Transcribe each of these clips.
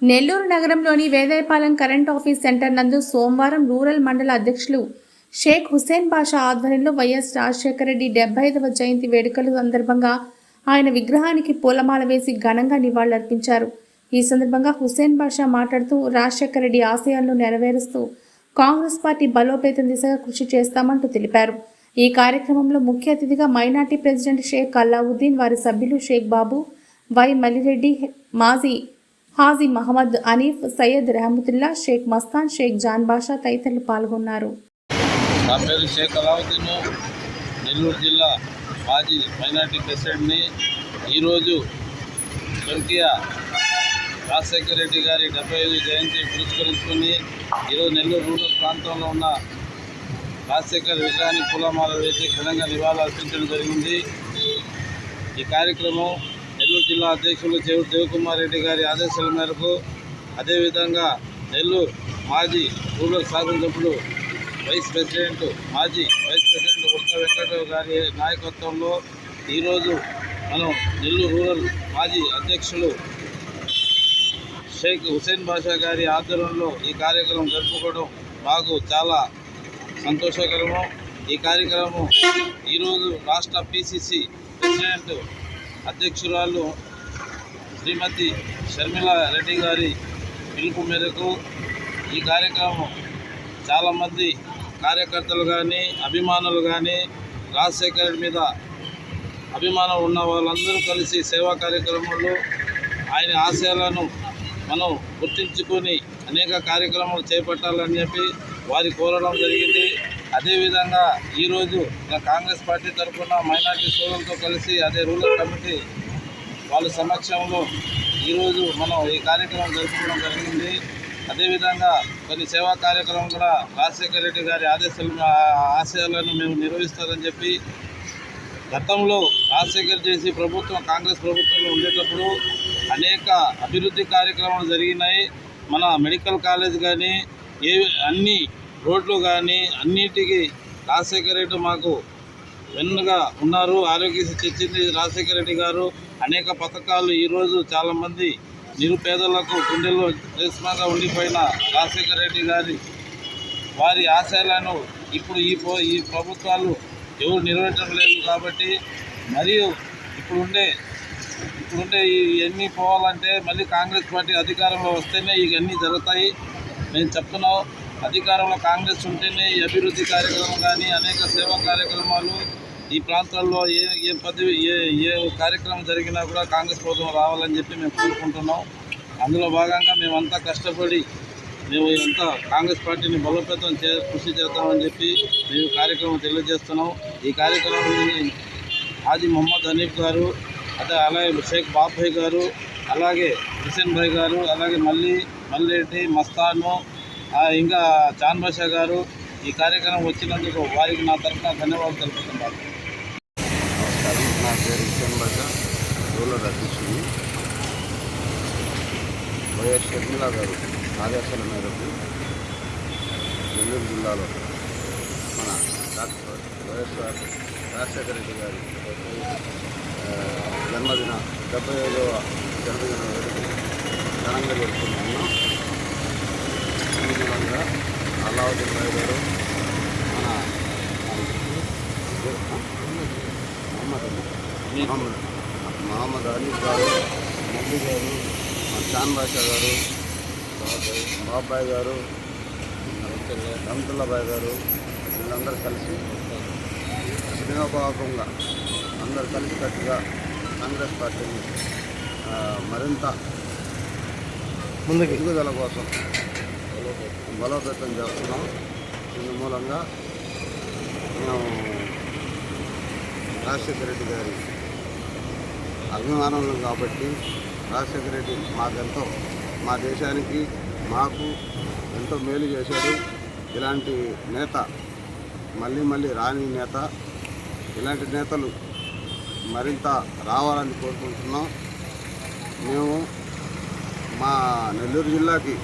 నెల్లూరు నగరంలోని Vedayapalem current office centre నందు సోమవారం రూరల్ మండల అధ్యక్షులు షేక్ హుసేన్ బాషా ఆధ్వర్యంలో వైఎస్ రాజశేఖర రెడ్డి 75వ జయంతి వేడుకల సందర్భంగా ఆయన విగ్రహానికి పూలమాల వేసి ఘనంగా నివాళులర్పించారు. ఈ సందర్భంగా హుసేన్ బాషా మాట్లాడుతూ రాజశేఖర రెడ్డి ఆశయాలను నెరవేరుస్తూ కాంగ్రెస్ పార్టీ బలోపేతం దిశగా కృషి చేస్తామంటూ తెలిపారు. ఈ కార్యక్రమంలో ముఖ్య అతిథిగా మైనార్టీ ప్రెసిడెంట్ షేక్ అల్లావుద్దీన్, వారి సభ్యులు షేక్ బాబు, వై మల్లిరెడ్డి, మాజీ హాజీ మహమ్మద్ అనీఫ్, సయ్యద్ రెహమతుల్లా, షేక్ మస్తాన్, షేక్ జాన్ బాషా తదితరులు పాల్గొన్నారు. నా పేరు షేక్ అల్లావుద్దీన్, నెల్లూరు జిల్లా మాజీ మైనార్టీ ప్రెసిడెంట్ని. ఈరోజు స్వర్గీయ రాజశేఖర రెడ్డి గారి 75వ జయంతి పురస్కరించుకొని ఈరోజు నెల్లూరు రూరల్ ప్రాంతంలో ఉన్న రాజశేఖర విగ్రహానికి పూలమాల వేసి ఘనంగా నివాళులు అర్పించడం జరిగింది. ఈ కార్యక్రమం నెల్లూరు జిల్లా అధ్యక్షులు చెవిటి దేవకుమార్ రెడ్డి గారి ఆదేశాల మేరకు, అదేవిధంగా నెల్లూరు మాజీ రూరల్ శాసనసభ్యులు మాజీ వైస్ ప్రెసిడెంట్ ఉత్త వెంకటరావు గారి నాయకత్వంలో ఈరోజు మనం నెల్లూరు రూరల్ మాజీ అధ్యక్షులు షేక్ హుసేన్ బాషా గారి ఆధ్వర్యంలో ఈ కార్యక్రమం జరుపుకోవడం మాకు చాలా సంతోషకరము. ఈ కార్యక్రమం ఈరోజు రాష్ట్ర పిసిసి ప్రెసిడెంట్ అధ్యక్షురాలు శ్రీమతి షర్మిల రెడ్డి గారి పిలుపు మేరకు ఈ కార్యక్రమం చాలామంది కార్యకర్తలు కానీ అభిమానులు కానీ రాజశేఖర రెడ్డి మీద అభిమానం ఉన్న వాళ్ళందరూ కలిసి సేవా కార్యక్రమాలు ఆయన ఆశయాలను మనం గుర్తించుకొని అనేక కార్యక్రమాలు చేపట్టాలని చెప్పి వారి కోరడం జరిగింది. అదేవిధంగా ఈరోజు కాంగ్రెస్ పార్టీ తరఫున మైనార్టీ సోదరులతో కలిసి అదే రూరల్ కమిటీ వాళ్ళ సమక్షంలో ఈరోజు మనం ఈ కార్యక్రమం జరుపుకోవడం జరిగింది. అదేవిధంగా కొన్ని సేవా కార్యక్రమం కూడా రాజశేఖర రెడ్డి గారి ఆశయాలను మేము నిర్వహిస్తారని చెప్పి, గతంలో రాజశేఖర్ చేసి ప్రభుత్వం కాంగ్రెస్ ప్రభుత్వంలో ఉండేటప్పుడు అనేక అభివృద్ధి కార్యక్రమాలు జరిగినాయి. మన మెడికల్ కాలేజ్ కానీ అన్ని రోడ్లు కానీ అన్నిటికీ రాజశేఖర రెడ్డి మాకు వెన్నుగా ఉన్నారు. ఆరోగ్యశ్రీ తెచ్చింది రాజశేఖర రెడ్డి గారు. అనేక పథకాలు ఈరోజు చాలామంది నిరుపేదలకు గుండెల్లో రేస్మాగా ఉండిపోయిన రాజశేఖర రెడ్డి గారి వారి ఆశయాలను ఇప్పుడు ఈ ప్రభుత్వాలు ఎవరు నెరవేర్చడం లేదు. కాబట్టి మరియు ఇప్పుడుండే ఇవన్నీ పోవాలంటే మళ్ళీ కాంగ్రెస్ పార్టీ అధికారంలో వస్తేనే ఇవన్నీ జరుగుతాయి. నేను చెప్తున్నాం, అధికారంలో కాంగ్రెస్ ఉంటేనే ఈ అభివృద్ధి కార్యక్రమం కానీ అనేక సేవా కార్యక్రమాలు ఈ ప్రాంతాల్లో ఏ కార్యక్రమం జరిగినా కూడా కాంగ్రెస్ ప్రభుత్వం రావాలని చెప్పి మేము కోరుకుంటున్నాం. అందులో భాగంగా మేమంతా కష్టపడి మేము ఇదంతా కాంగ్రెస్ పార్టీని బలోపేతం కృషి చేస్తామని చెప్పి మేము కార్యక్రమం తెలియజేస్తున్నాం. ఈ కార్యక్రమాన్ని హాజీ మహమ్మద్ అనీఫ్ గారు, అలాగే షేక్ బాబాయ్ గారు, అలాగే హుసేన్ భాయ్ గారు, అలాగే మల్లిరెడ్డి, మస్తాను, ఇంకా జాన్ బాషా గారు ఈ కార్యక్రమం వచ్చినందుకు వారికి నా తరఫున ధన్యవాదాలు తెలుపుతున్నాను. నా పేరు హుసేన్ బాషా, రూరల్ అధ్యక్షుడు. వైఎస్ షర్మిల గారు ఆదేశాల మేరకు నెల్లూరు జిల్లాలో మన డాక్టర్ వైఎస్ఆర్ రాజశేఖర రెడ్డి గారి జన్మదిన 75వ జన్మదిన వేడుకలు ఘనంగా జరుపుకుంటున్నాం. ఈ మూలంగా అల్లావుద్దీన్ భాయ్ గారు, మన మహమ్మద్ అనీఫ్ గారు, మల్లి గారు, జాన్ బాషా గారు, బాబాయ్ గారు, రహమతుల్లా భాయ్ గారు, వీళ్ళందరూ కలిసి స్నేహభావంగా అందరూ కలిసికట్టుగా కాంగ్రెస్ పార్టీని మరింత ముందుకు ఎదుగుదల కోసం బలోపేతం చేస్తున్నాం. దీని మూలంగా మేము రాజశేఖర రెడ్డి గారి అభిమానులు కాబట్టి రాజశేఖర రెడ్డి మాకెంతో, మా దేశానికి మాకు ఎంతో మేలు చేశాడు. ఇలాంటి నేత మళ్ళీ రాని నేత, ఇలాంటి నేతలు మరింత రావాలని కోరుకుంటున్నాం. మేము మా నెల్లూరు జిల్లాకి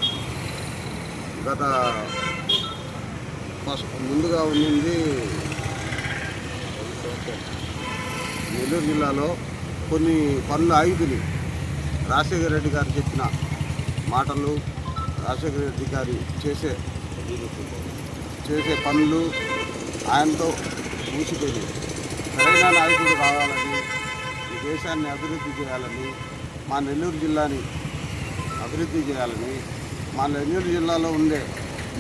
ముందుగా ఉండింది నెల్లూరు జిల్లాలో కొన్ని పనులు ఆగిపోయి రాజశేఖర రెడ్డి గారు చెప్పిన మాటలు, రాజశేఖర రెడ్డి గారి చేసే పనులు ఆయనతో మూసిపోయి సరైన నాయకుడు కావాలని, ఈ దేశాన్ని అభివృద్ధి చేయాలని, మా నెల్లూరు జిల్లాని అభివృద్ధి చేయాలని, మా నెల్లూరు జిల్లాలో ఉండే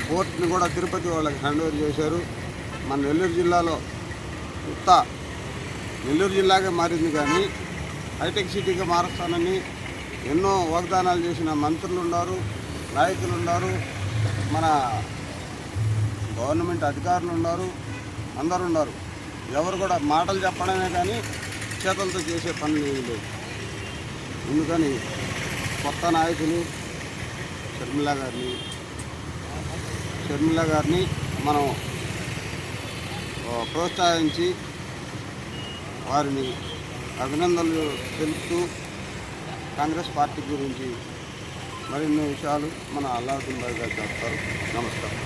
పోర్ట్ని కూడా తిరుపతి వాళ్ళకి హ్యాండ్ ఓవర్ చేశారు. మన నెల్లూరు జిల్లాలో నెల్లూరు జిల్లాగా మారింది, కానీ హైటెక్ సిటీగా మారుస్తానని ఎన్నో వాగ్దానాలు చేసిన మంత్రులు ఉన్నారు, నాయకులు ఉన్నారు, మన గవర్నమెంట్ అధికారులు ఉన్నారు, అందరూ ఉన్నారు. ఎవరు కూడా మాటలు చెప్పడమే కానీ చేతులతో చేసే పనులు ఏమీ లేవు. అందుకని కొత్త నాయకులు షర్మిల గారిని మనం ప్రోత్సహించి వారిని అభినందనలు తెలుపుతూ కాంగ్రెస్ పార్టీ గురించి మరిన్ని విషయాలు మన అల్లావుద్దీన్ భాయ్ గారు చెప్తారు. నమస్కారం.